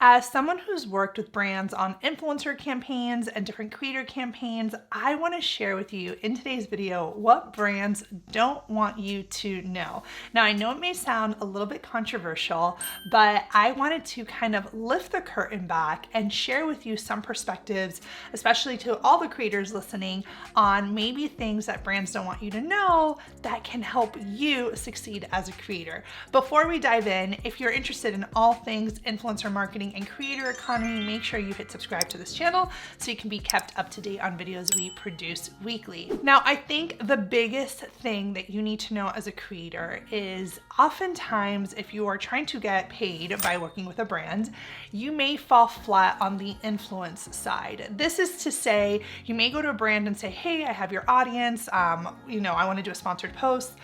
As someone who's worked with brands on influencer campaigns and different creator campaigns, I want to share with you in today's video what brands don't want you to know. Now, I know it may sound a little bit controversial, but I wanted to kind of lift the curtain back and share with you some perspectives, especially to all the creators listening, on maybe things that brands don't want you to know that can help you succeed as a creator. Before we dive in, if you're interested in all things influencer marketing and creator economy, make sure you hit subscribe to this channel so you can be kept up to date on videos we produce weekly. Now, I think the biggest thing that you need to know as a creator is oftentimes if you are trying to get paid by working with a brand, you may fall flat on the influence side. This is to say, you may go to a brand and say, hey, I have your audience, I want to do a sponsored post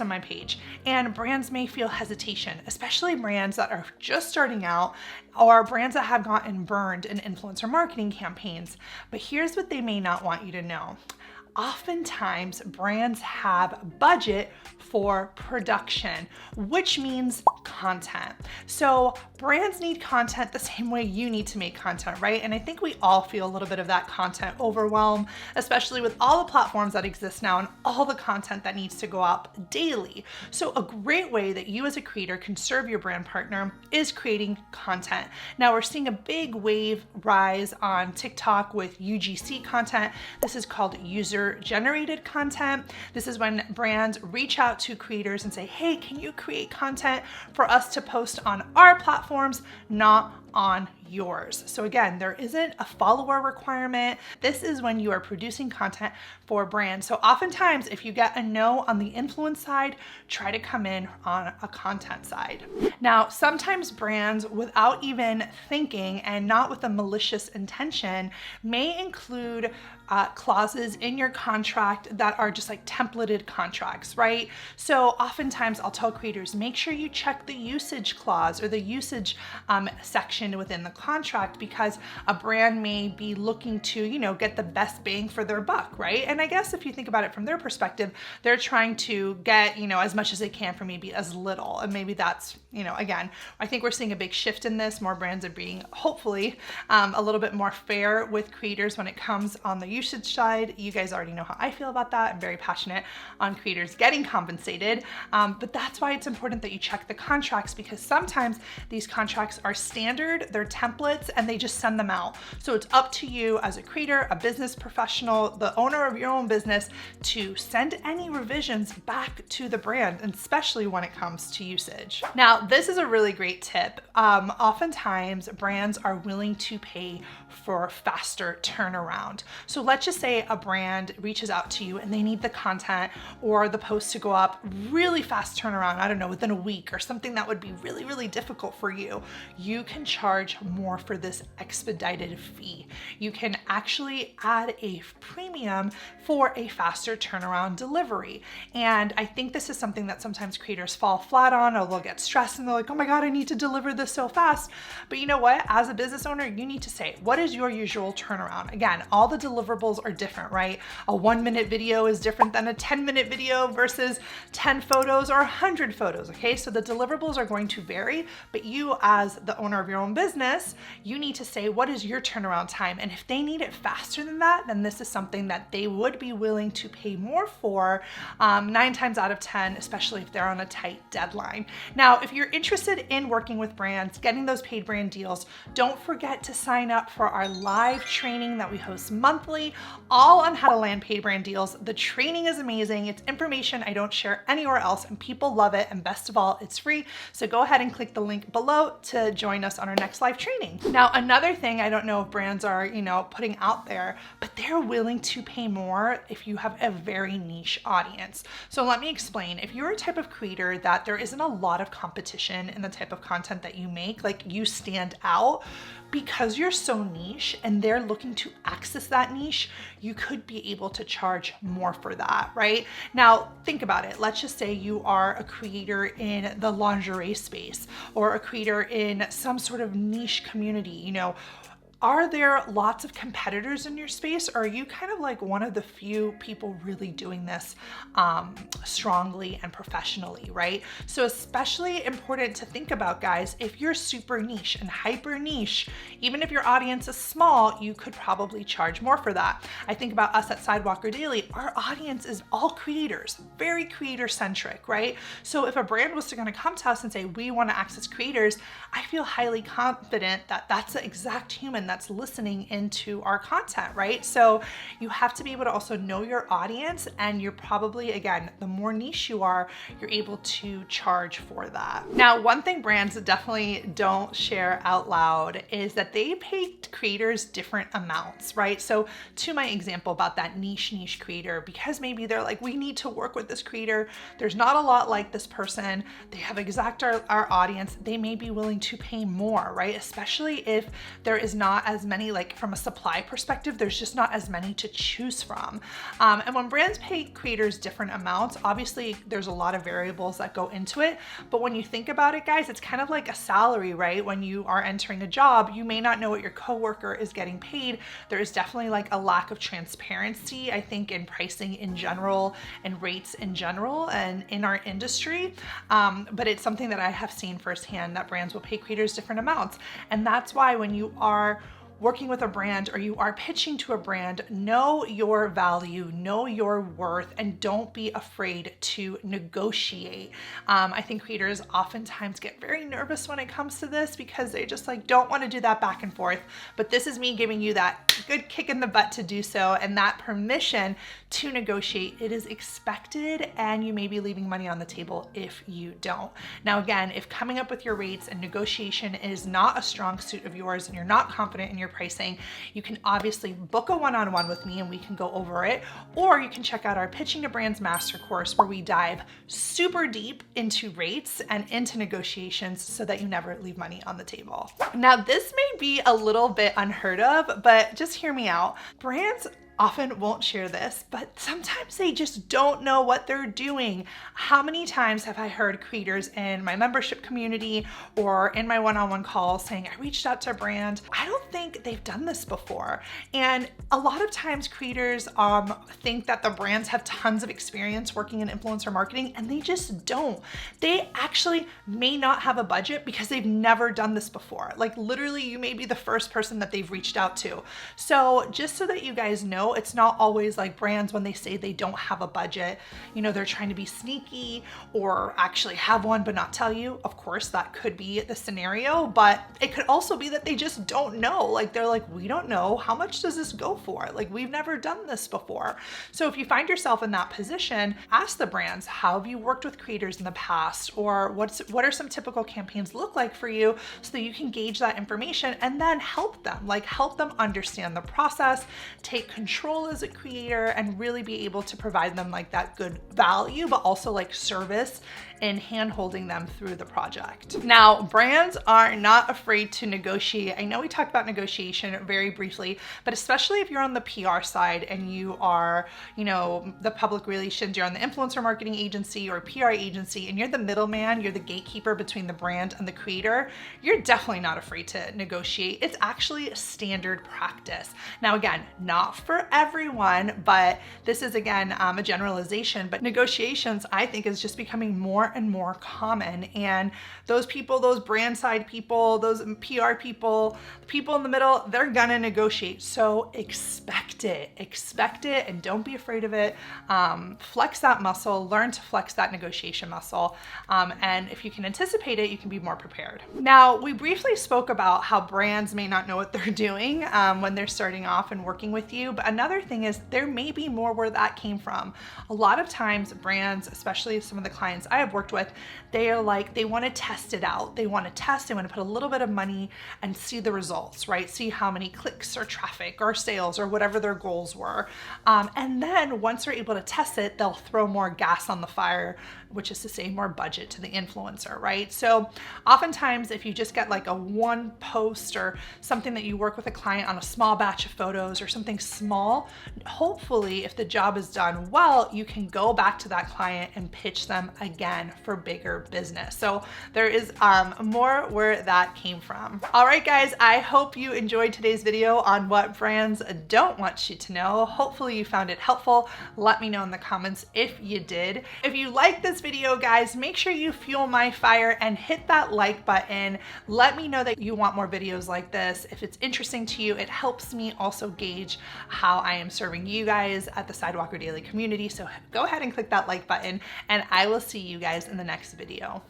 on my page. And brands may feel hesitation, especially brands that are just starting out or brands that have gotten burned in influencer marketing campaigns. But here's what they may not want you to know. Oftentimes, brands have budget for production, which means content. So brands need content the same way you need to make content, right? And I think we all feel a little bit of that content overwhelm, especially with all the platforms that exist now and all the content that needs to go up daily. So a great way that you as a creator can serve your brand partner is creating content. Now we're seeing a big wave rise on TikTok with UGC content. This is called user-generated content. This is when brands reach out to creators and say, hey, can you create content for us to post on our platforms, not on yours. So again, there isn't a follower requirement. This is when you are producing content for brands. So oftentimes, if you get a no on the influence side, try to come in on a content side. Now, sometimes brands, without even thinking and not with a malicious intention, may include clauses in your contract that are just like templated contracts, right? So oftentimes I'll tell creators, make sure you check the usage clause or the usage section within the contract, because a brand may be looking to, get the best bang for their buck, right? And I guess if you think about it from their perspective, they're trying to get, as much as they can for maybe as little. And maybe that's, again, I think we're seeing a big shift in this. More brands are being hopefully a little bit more fair with creators when it comes on the usage side. You guys already know how I feel about that. I'm very passionate on creators getting compensated, but that's why it's important that you check the contracts, because sometimes these contracts are standard, they're templates, and they just send them out. So it's up to you as a creator, a business professional, the owner of your own business, to send any revisions back to the brand, and especially when it comes to usage. Now, this is a really great tip. Oftentimes brands are willing to pay for faster turnaround. So let's just say a brand reaches out to you and they need the content or the post to go up really fast turnaround, I don't know, within a week or something that would be really, really difficult for you. You can charge more for this expedited fee. You can actually add a premium for a faster turnaround delivery. And I think this is something that sometimes creators fall flat on, or they'll get stressed and they're like, oh my God, I need to deliver this so fast. But you know what? As a business owner, you need to say, what is your usual turnaround? Again, all the deliverables are different, right? A 1-minute video is different than a 10-minute video versus 10 photos or 100 photos, okay? So the deliverables are going to vary, but you as the owner of your own business, you need to say, what is your turnaround time? And if they need it faster than that, then this is something that they would be willing to pay more for 9 times out of 10, especially if they're on a tight deadline. Now, if you're interested in working with brands, getting those paid brand deals, don't forget to sign up for our live training that we host monthly, all on how to land paid brand deals. The training is amazing. It's information I don't share anywhere else, and people love it. And best of all, it's free. So go ahead and click the link below to join us on our next live training. Now, another thing I don't know if brands are, putting out there, but they're willing to pay more if you have a very niche audience. So let me explain. If you're a type of creator that there isn't a lot of competition in the type of content that you make, like you stand out, because you're so niche and they're looking to access that niche, you could be able to charge more for that, right? Now, think about it. Let's just say you are a creator in the lingerie space or a creator in some sort of niche community, Are there lots of competitors in your space, or are you kind of like one of the few people really doing this strongly and professionally, right? So especially important to think about, guys, if you're super niche and hyper niche, even if your audience is small, you could probably charge more for that. I think about us at Sidewalker Daily, our audience is all creators, very creator centric, right? So if a brand was going to come to us and say, we want to access creators, I feel highly confident that that's the exact human that's listening into our content, right? So you have to be able to also know your audience, and you're probably, again, the more niche you are, you're able to charge for that. Now, one thing brands definitely don't share out loud is that they pay creators different amounts, right? So to my example about that niche creator, because maybe they're like, we need to work with this creator, there's not a lot like this person, they have exact our audience, they may be willing to pay more, right? Especially if there is not as many, like from a supply perspective, there's just not as many to choose from. And when brands pay creators different amounts, obviously there's a lot of variables that go into it. But when you think about it, guys, it's kind of like a salary, right? When you are entering a job, you may not know what your coworker is getting paid. There is definitely like a lack of transparency, I think, in pricing in general and rates in general and in our industry. But it's something that I have seen firsthand, that brands will pay creators different amounts. And that's why when you are working with a brand or you are pitching to a brand, know your value, know your worth, and don't be afraid to negotiate. I think creators oftentimes get very nervous when it comes to this because they just like don't want to do that back and forth. But this is me giving you that good kick in the butt to do so, and that permission to negotiate. It is expected, and you may be leaving money on the table if you don't. Now, again, if coming up with your rates and negotiation is not a strong suit of yours and you're not confident in your pricing, you can obviously book a one-on-one with me and we can go over it, or you can check out our Pitching to Brands Master Course, where we dive super deep into rates and into negotiations so that you never leave money on the table. Now, this may be a little bit unheard of, but just hear me out. Brands often won't share this, but sometimes they just don't know what they're doing. How many times have I heard creators in my membership community or in my one-on-one calls saying, I reached out to a brand, I don't think they've done this before. And a lot of times creators think that the brands have tons of experience working in influencer marketing, and they just don't. They actually may not have a budget because they've never done this before. Like literally, you may be the first person that they've reached out to. So just so that you guys know, it's not always like brands, when they say they don't have a budget, you know, they're trying to be sneaky or actually have one but not tell you. Of course, that could be the scenario, but it could also be that they just don't know. Like they're like, we don't know, how much does this go for? Like we've never done this before. So if you find yourself in that position, ask the brands, how have you worked with creators in the past? Or what are some typical campaigns look like for you, so that you can gauge that information and then help them understand the process, take control as a creator, and really be able to provide them like that good value, but also like service and hand-holding them through the project. Now, brands are not afraid to negotiate. I know we talked about negotiation very briefly, but especially if you're on the PR side and you are, you know, the public relations, you're on the influencer marketing agency or PR agency, and you're the middleman, you're the gatekeeper between the brand and the creator, you're definitely not afraid to negotiate. It's actually a standard practice. Now, again, not for everyone, but this is again a generalization, but negotiations, I think, is just becoming more and more common. And those people, those brand side people, those PR people, the people in the middle, they're gonna negotiate. So expect it, and don't be afraid of it. Flex that muscle, learn to flex that negotiation muscle. And if you can anticipate it, you can be more prepared. Now, we briefly spoke about how brands may not know what they're doing when they're starting off and working with you. But another thing is, there may be more where that came from. A lot of times brands, especially some of the clients I have worked with, they are like, they want to test it out. They want to test, they want to put a little bit of money and see the results, right? See how many clicks or traffic or sales or whatever their goals were. And then once they're able to test it, they'll throw more gas on the fire, which is to say more budget to the influencer, right? So oftentimes if you just get like a one post or something that you work with a client on a small batch of photos or something small, hopefully if the job is done well, you can go back to that client and pitch them again again, for bigger business. So there is more where that came from. All right, guys, I hope you enjoyed today's video on what brands don't want you to know. Hopefully you found it helpful. Let me know in the comments if you did. If you like this video, guys, make sure you fuel my fire and hit that like button. Let me know that you want more videos like this. If it's interesting to you, it helps me also gauge how I am serving you guys at the Sidewalker Daily community. So go ahead and click that like button, and I will see you guys in the next video.